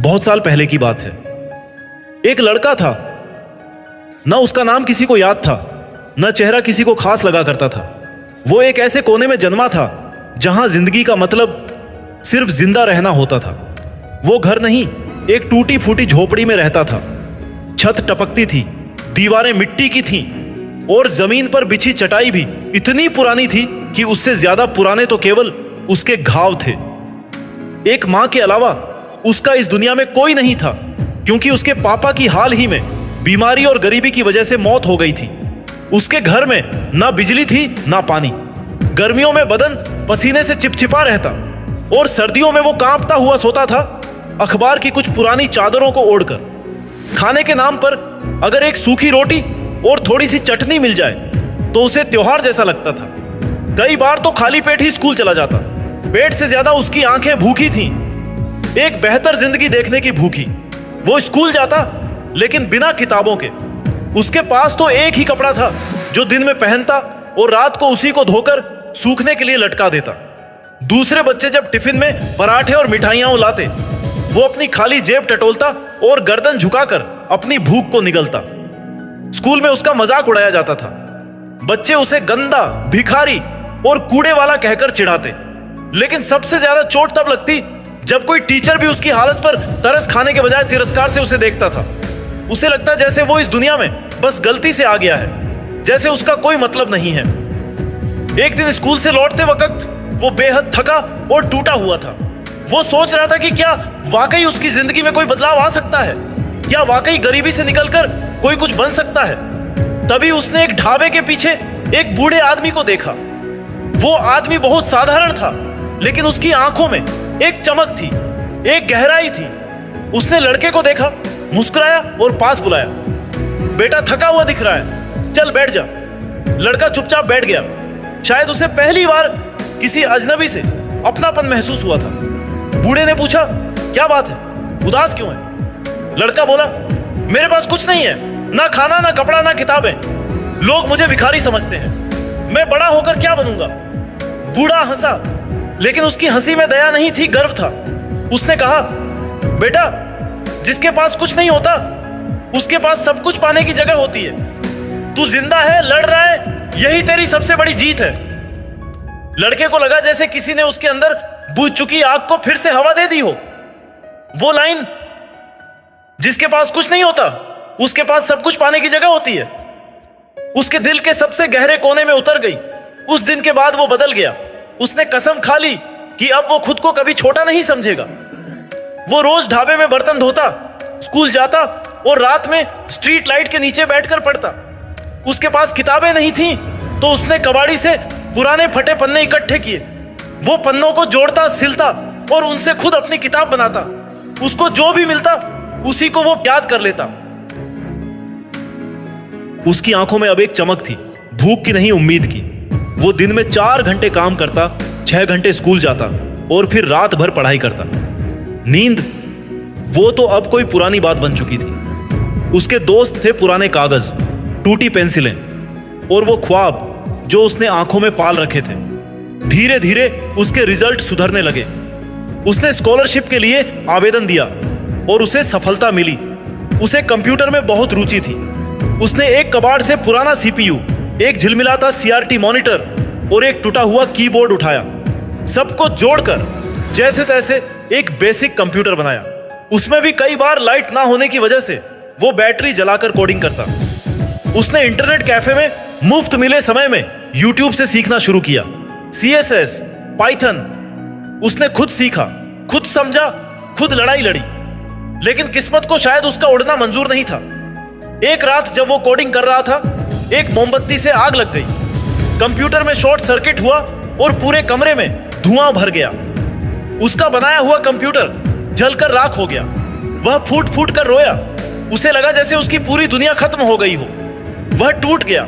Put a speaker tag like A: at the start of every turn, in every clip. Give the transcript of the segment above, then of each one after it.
A: बहुत साल पहले की बात है। एक लड़का था, न उसका नाम किसी को याद था, न चेहरा किसी को खास लगा करता था। वो एक ऐसे कोने में जन्मा था जहां जिंदगी का मतलब सिर्फ जिंदा रहना होता था। वो घर नहीं, एक टूटी फूटी झोपड़ी में रहता था। छत टपकती थी, दीवारें मिट्टी की थीं और जमीन पर बिछी चटाई भी इतनी पुरानी थी कि उससे ज्यादा पुराने तो केवल उसके घाव थे। एक मां के अलावा उसका इस दुनिया में कोई नहीं था, क्योंकि उसके पापा की हाल ही में बीमारी और गरीबी की वजह से मौत हो गई थी। उसके घर में ना बिजली थी ना पानी। गर्मियों में बदन पसीने से चिपचिपा रहता और सर्दियों में वो कांपता हुआ सोता था, अखबार की कुछ पुरानी चादरों को ओढ़कर। खाने के नाम पर अगर एक सूखी रोटी और थोड़ी सी चटनी मिल जाए तो उसे त्योहार जैसा लगता था। कई बार तो खाली पेट ही स्कूल चला जाता। पेट से ज्यादा उसकी आंखें भूखी थीं, एक बेहतर जिंदगी देखने की भूखी। वो स्कूल जाता लेकिन बिना किताबों के। उसके पास तो एक ही कपड़ा था जो दिन में पहनता और रात को उसी को धोकर सूखने के लिए लटका देता। दूसरे बच्चे जब टिफिन में पराठे और मिठाइयां लाते, वो अपनी खाली जेब टटोलता और गर्दन झुकाकर अपनी भूख को निगलता। स्कूल में उसका मजाक उड़ाया जाता था। बच्चे उसे गंदा, भिखारी और कूड़े वाला कहकर चिढ़ाते। लेकिन सबसे ज्यादा चोट तब लगती जब कोई टीचर भी उसकी हालत पर तरस खाने के बजाय तिरस्कार से उसे देखता था। उसे लगता जैसे वो इस दुनिया में बस गलती से आ गया है, जैसे उसका कोई मतलब नहीं है। एक दिन स्कूल से लौटते वक्त वो बेहद थका और टूटा हुआ था। वो सोच रहा था कि क्या वाकई उसकी जिंदगी में कोई बदलाव आ सकता है, क्या वाकई गरीबी से निकलकर कोई कुछ बन सकता है। तभी उसने एक ढाबे के पीछे एक बूढ़े आदमी को देखा। वो आदमी बहुत साधारण था, लेकिन उसकी आंखों में एक चमक थी, एक गहराई थी। उसने लड़के को देखा, मुस्कुराया और पास बुलाया। बेटा थका हुआ दिख रहा है, चल बैठ जा। लड़का चुपचाप बैठ गया। शायद उसे पहली बार किसी अजनबी से अपनापन महसूस हुआ था। बूढ़े ने पूछा, क्या बात है, उदास क्यों है? लड़का बोला, मेरे पास कुछ नहीं है, ना खाना, ना कपड़ा, ना किताबें। लोग मुझे भिखारी समझते हैं। मैं बड़ा होकर क्या बनूंगा? बूढ़ा हंसा, लेकिन उसकी हंसी में दया नहीं थी, गर्व था। उसने कहा, बेटा जिसके पास कुछ नहीं होता उसके पास सब कुछ पाने की जगह होती है। तू जिंदा है, लड़ रहा है, यही तेरी सबसे बड़ी जीत है। लड़के को लगा जैसे किसी ने उसके अंदर बुझ चुकी आग को फिर से हवा दे दी हो। वो लाइन, जिसके पास कुछ नहीं होता उसके पास सब कुछ पाने की जगह होती है, उसके दिल के सबसे गहरे कोने में उतर गई। उस दिन के बाद वो बदल गया। उसने कसम खा ली कि अब वो खुद को कभी छोटा नहीं समझेगा। वो रोज ढाबे में बर्तन धोता, स्कूल जाता और रात में स्ट्रीट लाइट के नीचे बैठकर पढ़ता। उसके पास किताबें नहीं थीं, तो उसने कबाड़ी से पुराने फटे पन्ने इकट्ठे किए। वो पन्नों को जोड़ता, सिलता और उनसे खुद अपनी किताब बनाता। उसको जो भी मिलता उसी को वो याद कर लेता। उसकी आंखों में अब एक चमक थी, भूख की नहीं, उम्मीद की। वो दिन में 4 घंटे काम करता, 6 घंटे स्कूल जाता और फिर रात भर पढ़ाई करता। नींद, वो तो अब कोई पुरानी बात बन चुकी थी। उसके दोस्त थे पुराने कागज, टूटी पेंसिलें और वो ख्वाब जो उसने आंखों में पाल रखे थे। धीरे धीरे उसके रिजल्ट सुधरने लगे। उसने स्कॉलरशिप के लिए आवेदन दिया और उसे सफलता मिली। उसे कंप्यूटर में बहुत रुचि थी। उसने एक कबाड़ से पुराना सीपीयू, एक झिलमिलाता सीआरटी मॉनिटर और एक टूटा हुआ कीबोर्ड उठाया। सबको जोड़कर जैसे तैसे एक बेसिक कंप्यूटर बनाया। उसमें भी कई बार लाइट ना होने की वजह से वो बैटरी जलाकर कोडिंग करता। उसने इंटरनेट कैफे में मुफ्त मिले समय में यूट्यूब से सीखना शुरू किया। CSS, पाइथन उसने खुद सीखा, खुद समझा, खुद लड़ाई लड़ी। लेकिन किस्मत को शायद उसका उड़ना मंजूर नहीं था। एक रात जब वो कोडिंग कर रहा था, एक मोमबत्ती से आग लग गई। कंप्यूटर में शॉर्ट सर्किट हुआ और पूरे कमरे में धुआं भर गया। उसका बनाया हुआ कंप्यूटर जलकर राख हो गया। वह फूट फूट कर रोया। उसे लगा जैसे उसकी पूरी दुनिया खत्म हो गई हो। वह टूट गया।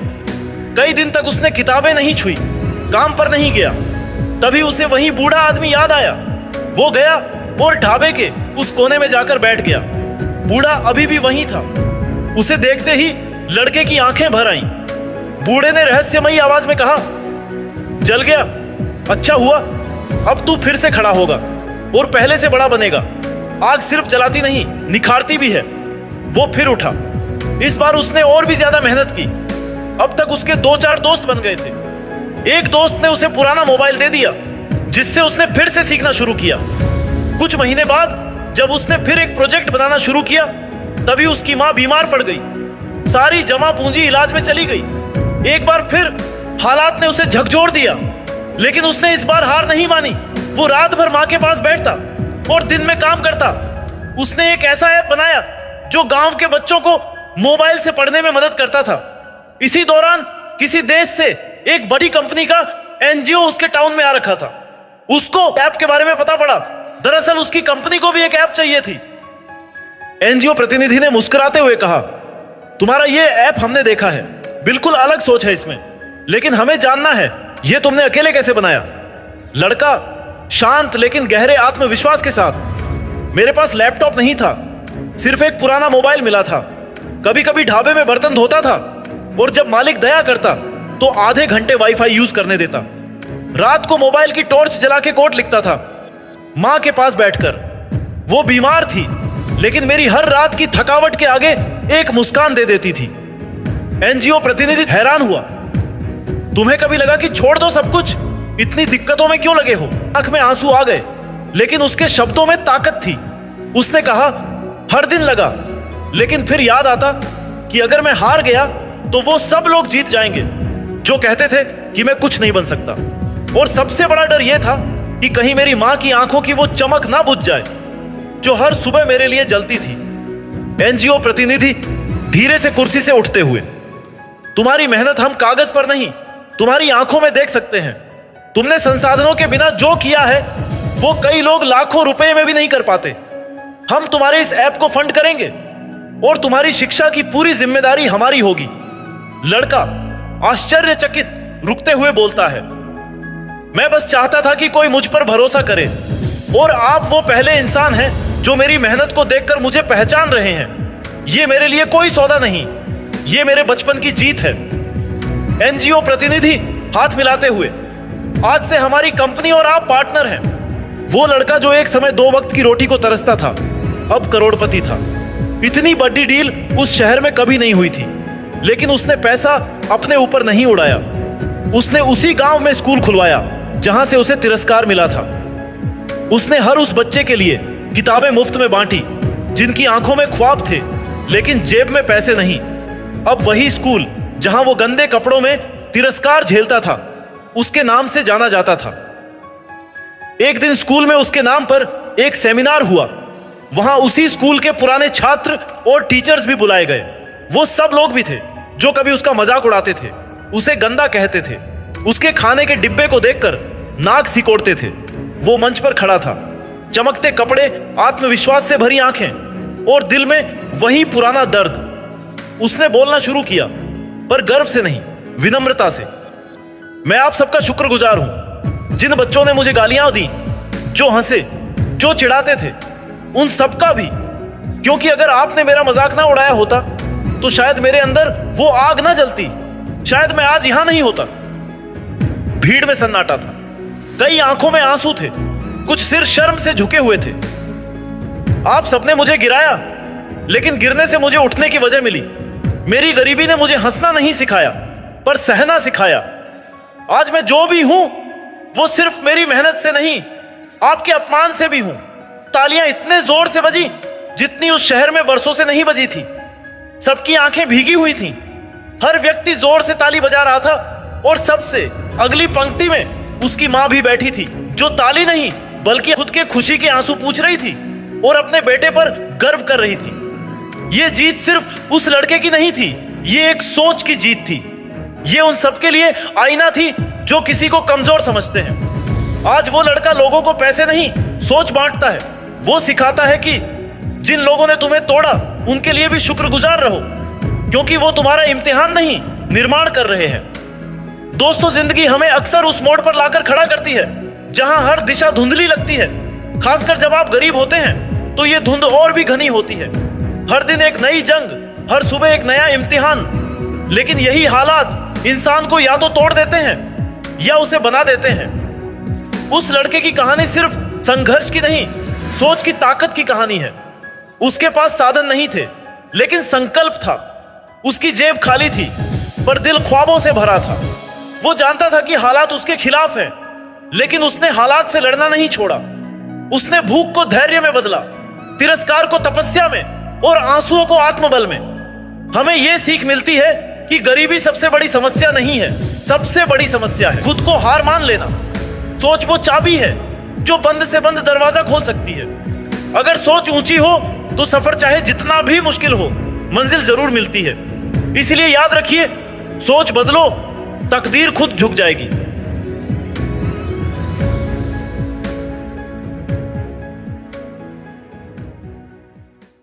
A: कई दिन तक उसने किताबें नहीं छुई, काम पर नहीं गया। तभी उसे वही बूढ़ा आदमी याद आया। वो गया और ढाबे के उस कोने में जाकर बैठ गया। बूढ़ा अभी भी वहीं था। उसे देखते ही लड़के की आंखें भर आईं। बूढ़े ने रहस्यमयी आवाज में कहा, जल गया, अच्छा हुआ, अब तू फिर से खड़ा होगा और पहले से बड़ा बनेगा। आग सिर्फ जलाती नहीं, निखारती भी है। वो फिर उठा। इस बार उसने और भी ज्यादा मेहनत की। अब तक उसके 2-4 दोस्त बन गए थे। एक दोस्त ने उसे पुराना मोबाइल दे दिया, जिससे उसने फिर से सीखना शुरू किया। कुछ महीने बाद जब उसने फिर एक प्रोजेक्ट बनाना शुरू किया, तभी उसकी मां बीमार पड़ गई। सारी जमा पूंजी इलाज में चली गई। एक बार फिर हालात ने उसे झकझोर दिया, लेकिन उसने इस बार हार नहीं मानी। वो रात भर मां के पास बैठता और दिन में काम करता। उसने एक ऐसा ऐप बनाया जो गांव के बच्चों को मोबाइल से पढ़ने में मदद करता था। इसी दौरान किसी देश से एक बड़ी कंपनी का एनजीओ उसके टाउन में आ रखा था। उसको ऐप के बारे में पता पड़ा। दरअसल उसकी कंपनी को भी एक ऐप चाहिए थी। एनजीओ प्रतिनिधि ने मुस्कुराते हुए कहा, तुम्हारा ये ऐप हमने देखा है, बिल्कुल अलग सोच है इसमें, लेकिन हमें जानना है ये तुमने अकेले कैसे बनाया। लड़का शांत लेकिन गहरे आत्मविश्वास के साथ, मेरे पास लैपटॉप नहीं था, सिर्फ एक पुराना मोबाइल मिला था। कभी कभी ढाबे में बर्तन धोता था और जब मालिक दया करता तो आधे घंटे वाईफाई यूज करने देता। रात को मोबाइल की टॉर्च जला के कोड लिखता था, मां के पास बैठकर। वो बीमार थी, लेकिन मेरी हर रात की थकावट के आगे एक मुस्कान दे देती थी। एनजीओ प्रतिनिधि हैरान हुआ, तुम्हें कभी लगा कि छोड़ दो सब कुछ, इतनी दिक्कतों में क्यों लगे हो? आंख में आंसू आ गए, लेकिन उसके शब्दों में ताकत थी। उसने कहा, हर दिन लगा, लेकिन फिर याद आता कि अगर मैं हार गया तो वो सब लोग जीत जाएंगे जो कहते थे कि मैं कुछ नहीं बन सकता। और सबसे बड़ा डर यह था कि कहीं मेरी मां की आंखों की वो चमक ना बुझ जाए जो हर सुबह मेरे लिए जलती थी। एनजीओ प्रतिनिधि धीरे से कुर्सी से उठते हुए, तुम्हारी मेहनत हम कागज पर नहीं, तुम्हारी आंखों में देख सकते हैं। तुमने संसाधनों के बिना जो किया है वो कई लोग लाखों रुपए में भी नहीं कर पाते। हम तुम्हारे इस ऐप को फंड करेंगे और तुम्हारी शिक्षा की पूरी जिम्मेदारी हमारी होगी। लड़का आश्चर्यचकित रुकते हुए बोलता है, मैं बस चाहता था कि कोई मुझ पर भरोसा करे, और आप वो पहले इंसान हैं जो मेरी मेहनत को देखकर मुझे पहचान रहे हैं। ये मेरे लिए कोई सौदा नहीं, ये मेरे बचपन की जीत है। एनजीओ प्रतिनिधि हाथ मिलाते हुए, आज से हमारी कंपनी और आप पार्टनर हैं। वो लड़का जो एक समय 2 वक्त की रोटी को तरसता था, अब करोड़पति था। इतनी बड़ी डील उस शहर में कभी नहीं हुई थी, लेकिन उसने पैसा अपने ऊपर नहीं उड़ाया। उसने उसी गांव में स्कूल खुलवाया जहां से उसे तिरस्कार मिला था। उसने हर उस बच्चे के लिए किताबें मुफ्त में बांटी जिनकी आंखों में ख्वाब थे लेकिन जेब में पैसे नहीं। अब वही स्कूल जहां वो गंदे कपड़ों में तिरस्कार झेलता था, उसके नाम से जाना जाता था। एक दिन स्कूल में उसके नाम पर एक सेमिनार हुआ। वहां उसी स्कूल के पुराने छात्र और टीचर्स भी बुलाए गए। वो सब लोग भी थे जो कभी उसका मजाक उड़ाते थे, उसे गंदा कहते थे, उसके खाने के डिब्बे को देखकर नाक सिकोड़ते थे। वो मंच पर खड़ा था, चमकते कपड़े, आत्मविश्वास से भरी आंखें और दिल में वही पुराना दर्द। उसने बोलना शुरू किया, पर गर्व से नहीं, विनम्रता से। मैं आप सबका शुक्रगुजार हूं, जिन बच्चों ने मुझे गालियां दी, जो हंसे, जो चिढ़ाते थे, उन सबका भी। क्योंकि अगर आपने मेरा मजाक ना उड़ाया होता तो शायद मेरे अंदर वो आग ना जलती, शायद मैं आज यहां नहीं होता। भीड़ में सन्नाटा था, कई आंखों में आंसू थे, कुछ सिर शर्म से झुके हुए थे। आप सबने मुझे गिराया, लेकिन गिरने से मुझे उठने की वजह मिली। मेरी गरीबी ने मुझे हंसना नहीं सिखाया, पर सहना सिखाया। आज मैं जो भी हूं वो सिर्फ मेरी मेहनत से नहीं, आपके अपमान से भी हूं। तालियां इतने जोर से बजी जितनी उस शहर में बरसों से नहीं बजी थी। सबकी आंखें भीगी हुई थीं। हर व्यक्ति जोर से ताली बजा रहा था और सबसे अगली पंक्ति में उसकी मां भी बैठी थी, जो ताली नहीं बल्कि खुद के खुशी के आंसू पूछ रही थी और अपने बेटे पर गर्व कर रही थी। ये जीत सिर्फ उस लड़के की नहीं थी, ये एक सोच की जीत थी। ये उन सबके लिए आईना थी जो किसी को कमजोर समझते हैं। आज वो लड़का लोगों को पैसे नहीं, सोच बांटता है। वो सिखाता है कि जिन लोगों ने तुम्हें तोड़ा उनके लिए भी शुक्रगुजार रहो, क्योंकि वो तुम्हारा इम्तिहान नहीं, निर्माण कर रहे हैं। दोस्तों, जिंदगी हमें अक्सर उस मोड़ पर लाकर खड़ा करती है जहां हर दिशा धुंधली लगती है। खासकर जब आप गरीब होते हैं तो ये धुंध और भी घनी होती है। हर दिन एक नई जंग, हर सुबह एक नया इम्तिहान। लेकिन यही हालात इंसान को या तो तोड़ देते हैं या उसे बना देते हैं। उस लड़के की कहानी सिर्फ संघर्ष की नहीं, सोच की ताकत की कहानी है। उसके पास साधन नहीं थे, लेकिन संकल्प था। उसकी जेब खाली थी, पर दिल ख्वाबों से भरा था। वो जानता था कि हालात उसके खिलाफ हैं, लेकिन उसने हालात से लड़ना नहीं छोड़ा। उसने भूख को धैर्य में बदला, तिरस्कार को तपस्या में और आंसुओं को आत्मबल में। हमें यह सीख मिलती है कि गरीबी सबसे बड़ी समस्या नहीं है, सबसे बड़ी समस्या है खुद को हार मान लेना। सोच वो चाबी है जो बंद से बंद दरवाजा खोल सकती है। अगर सोच ऊंची हो तो सफर चाहे जितना भी मुश्किल हो, मंजिल जरूर मिलती है। इसलिए याद रखिए, सोच बदलो, तकदीर खुद झुक जाएगी।